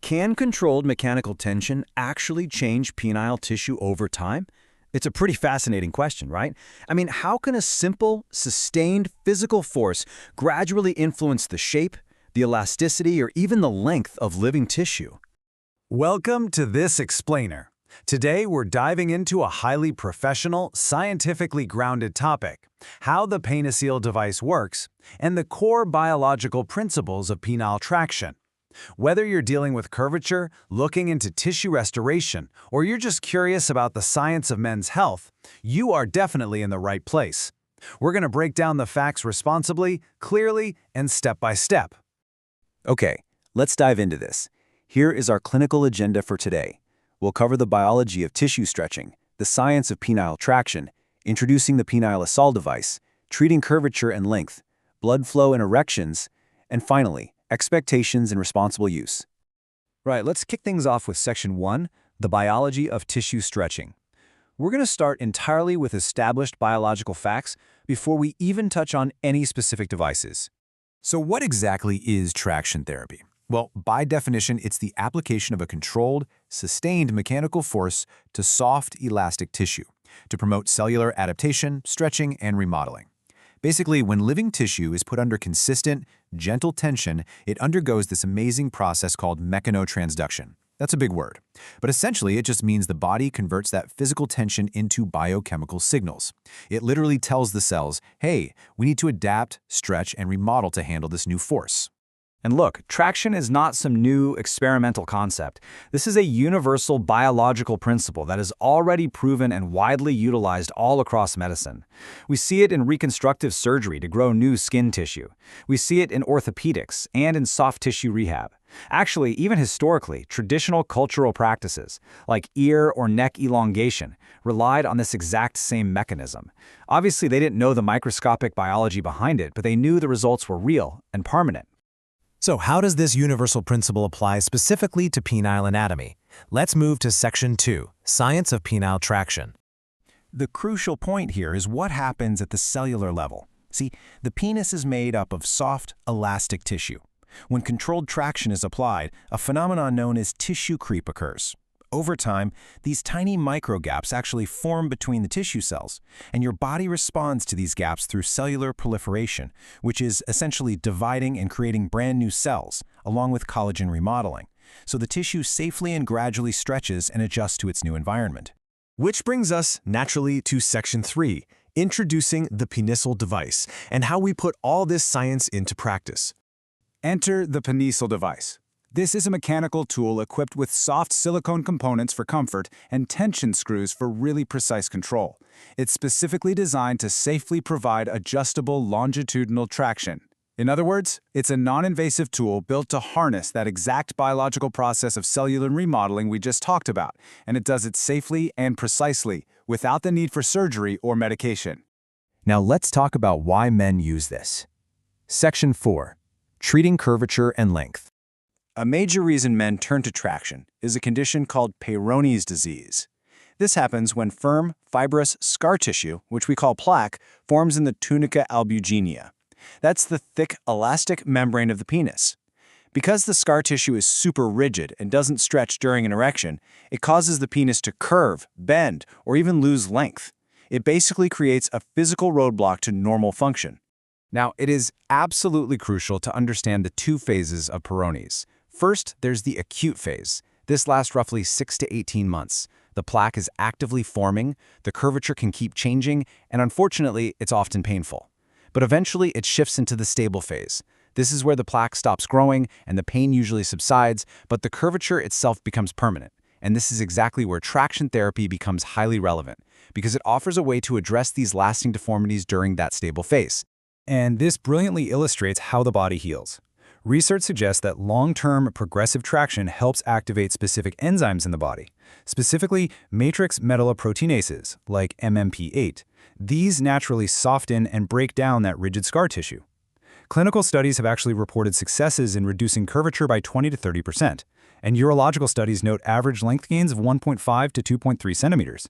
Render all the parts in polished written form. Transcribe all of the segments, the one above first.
Can controlled mechanical tension actually change penile tissue over time? It's a pretty fascinating question, right? I mean, how can a simple, sustained physical force gradually influence the shape, the elasticity, or even the length of living tissue? Welcome to this explainer. Today we're diving into a highly professional, scientifically grounded topic, how the Penisal device works, and the core biological principles of penile traction. Whether you're dealing with curvature, looking into tissue restoration, or you're just curious about the science of men's health, you are definitely in the right place. We're going to break down the facts responsibly, clearly, and step by step. Okay, let's dive into this. Here is our clinical agenda for today. We'll cover the biology of tissue stretching, the science of penile traction, introducing the Penisal device, treating curvature and length, blood flow and erections, and finally, expectations and responsible use. Right, let's kick things off with Section 1, the biology of tissue stretching. We're going to start entirely with established biological facts before we even touch on any specific devices. So what exactly is traction therapy? Well, by definition, it's the application of a controlled, sustained mechanical force to soft, elastic tissue to promote cellular adaptation, stretching, and remodeling. Basically, when living tissue is put under consistent, gentle tension, it undergoes this amazing process called mechanotransduction. That's a big word. But essentially, it just means the body converts that physical tension into biochemical signals. It literally tells the cells, hey, we need to adapt, stretch, and remodel to handle this new force. And look, traction is not some new experimental concept. This is a universal biological principle that is already proven and widely utilized all across medicine. We see it in reconstructive surgery to grow new skin tissue. We see it in orthopedics and in soft tissue rehab. Actually, even historically, traditional cultural practices, like ear or neck elongation, relied on this exact same mechanism. Obviously, they didn't know the microscopic biology behind it, but they knew the results were real and permanent. So how does this universal principle apply specifically to penile anatomy? Let's move to Section 2, Science of Penile Traction. The crucial point here is what happens at the cellular level. See, the penis is made up of soft, elastic tissue. When controlled traction is applied, a phenomenon known as tissue creep occurs. Over time, these tiny microgaps actually form between the tissue cells, and your body responds to these gaps through cellular proliferation, which is essentially dividing and creating brand new cells, along with collagen remodeling. So the tissue safely and gradually stretches and adjusts to its new environment. Which brings us naturally to Section 3, introducing the Penisal device, and how we put all this science into practice. Enter the Penisal device. This is a mechanical tool equipped with soft silicone components for comfort and tension screws for really precise control. It's specifically designed to safely provide adjustable longitudinal traction. In other words, it's a non-invasive tool built to harness that exact biological process of cellular remodeling we just talked about, and it does it safely and precisely, without the need for surgery or medication. Now let's talk about why men use this. Section 4, treating curvature and length. A major reason men turn to traction is a condition called Peyronie's disease. This happens when firm, fibrous scar tissue, which we call plaque, forms in the tunica albuginea. That's the thick, elastic membrane of the penis. Because the scar tissue is super rigid and doesn't stretch during an erection, it causes the penis to curve, bend, or even lose length. It basically creates a physical roadblock to normal function. Now, it is absolutely crucial to understand the two phases of Peyronies. First, there's the acute phase. This lasts roughly 6 to 18 months. The plaque is actively forming, the curvature can keep changing, and unfortunately, it's often painful. But eventually, it shifts into the stable phase. This is where the plaque stops growing and the pain usually subsides, but the curvature itself becomes permanent. And this is exactly where traction therapy becomes highly relevant, because it offers a way to address these lasting deformities during that stable phase. And this brilliantly illustrates how the body heals. Research suggests that long-term progressive traction helps activate specific enzymes in the body, specifically matrix metalloproteinases, like MMP8. These naturally soften and break down that rigid scar tissue. Clinical studies have actually reported successes in reducing curvature by 20 to 30%, and urological studies note average length gains of 1.5 to 2.3 centimeters.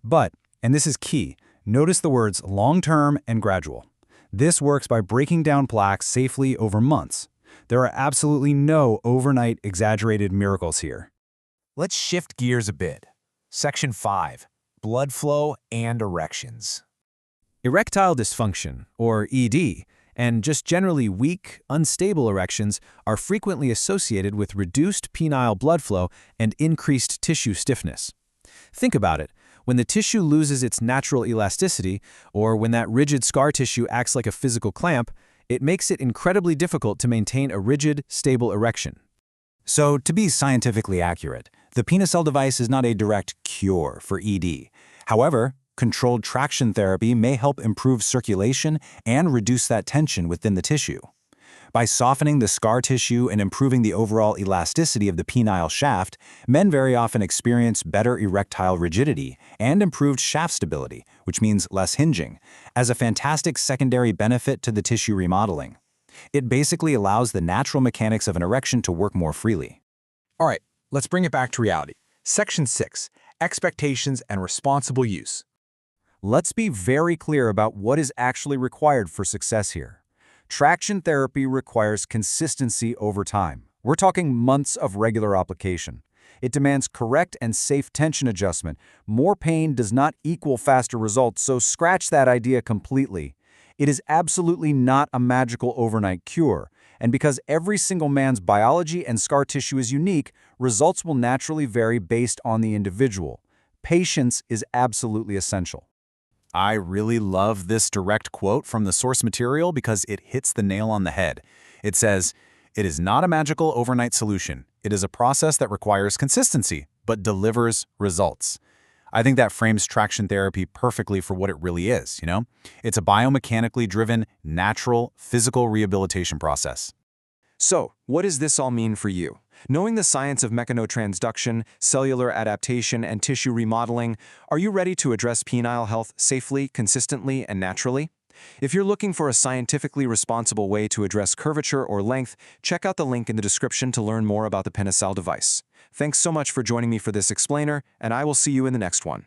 But, and this is key, notice the words long-term and gradual. This works by breaking down plaques safely over months. There are absolutely no overnight exaggerated miracles here. Let's shift gears a bit. Section 5. Blood flow and erections. Erectile dysfunction, or ED, and just generally weak, unstable erections are frequently associated with reduced penile blood flow and increased tissue stiffness. Think about it. When the tissue loses its natural elasticity, or when that rigid scar tissue acts like a physical clamp, it makes it incredibly difficult to maintain a rigid, stable erection. So, to be scientifically accurate, the Penisal device is not a direct cure for ED. However, controlled traction therapy may help improve circulation and reduce that tension within the tissue. By softening the scar tissue and improving the overall elasticity of the penile shaft, men very often experience better erectile rigidity and improved shaft stability, which means less hinging, as a fantastic secondary benefit to the tissue remodeling. It basically allows the natural mechanics of an erection to work more freely. All right, let's bring it back to reality. Section 6. Expectations and responsible use. Let's be very clear about what is actually required for success here. Traction therapy requires consistency over time. We're talking months of regular application. It demands correct and safe tension adjustment. More pain does not equal faster results, so scratch that idea completely. It is absolutely not a magical overnight cure, and because every single man's biology and scar tissue is unique, results will naturally vary based on the individual. Patience is absolutely essential. I really love this direct quote from the source material because it hits the nail on the head. It says, "It is not a magical overnight solution. It is a process that requires consistency, but delivers results." I think that frames traction therapy perfectly for what it really is, It's a biomechanically driven, natural, physical rehabilitation process. So, what does this all mean for you? Knowing the science of mechanotransduction, cellular adaptation, and tissue remodeling, are you ready to address penile health safely, consistently, and naturally? If you're looking for a scientifically responsible way to address curvature or length, check out the link in the description to learn more about the Penisal device. Thanks so much for joining me for this explainer, and I will see you in the next one.